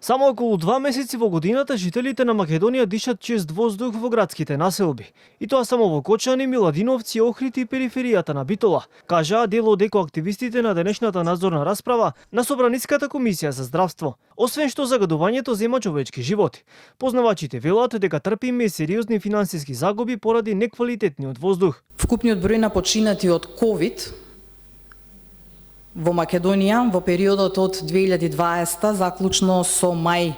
Само околу 2 месеци во годината жителите на Македонија дишат чист воздух во градските населби. И тоа само во Кочани, Миладиновци, Охрид и периферијата на Битола, кажаа дел од екоактивистите на денешната надзорна расправа на Собраниската комисија за здравство. Освен што загадувањето зема човечки животи, познавачите велат дека трпиме сериозни финансиски загуби поради неквалитетниот воздух. Вкупниот број на починати од ковид во Македонија во периодот од 2020 заклучно со мај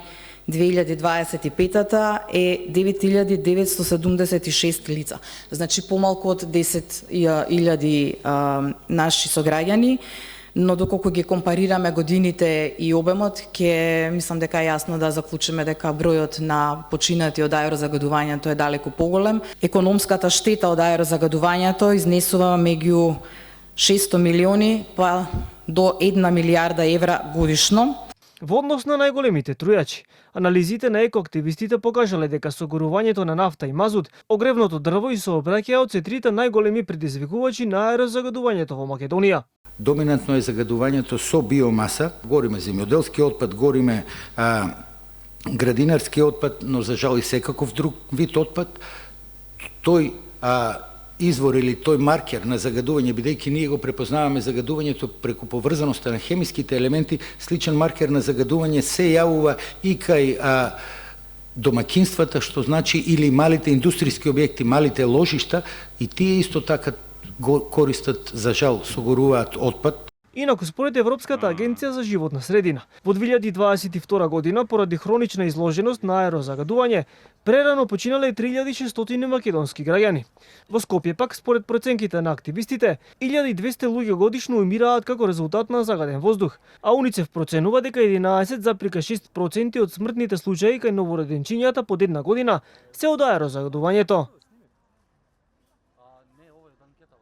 2025 е 9976 лица. Значи помалку од 10.000 наши сограѓани, но доколку ги компарираме годините и обемот, ќе мислам дека е јасно да заклучиме дека бројот на починати од аерозагадувањето е далеку поголем. Економската штета од аерозагадувањето изнесува меѓу 600 милиони па до 1 милијарда евра годишно. Во однос на најголемите трујачи, анализите на екоактивистите покажале дека согорувањето на нафта и мазут, огревното дрво и сообраќајот се трите најголеми предизвикувачи на аерозагадувањето во Македонија. Доминантно е загадувањето со биомаса, гориме земјоделски отпад, гориме градинарски отпад, но за жал и секаков друг вид отпад. Тој извор или тој маркер на загадување, бидејќи ние го препознаваме загадувањето преку поврзаноста на хемиските елементи, сличен маркер на загадување се јавува и кај домакинствата, што значи или малите индустријски објекти, малите ложишта, и тие исто така го користат, за жал, согоруваат отпад. Инаку, според Европската агенција за животна средина, во 2022 година поради хронична изложеност на аерозагадување, прерано починале 3600 македонски граѓани. Во Скопје пак, според проценките на активистите, 1200 луѓе годишно умираат како резултат на загаден воздух, а УНИЦЕФ проценува дека 11,6% од смртните случаи кај новороденчињата под една година се од аерозагадувањето.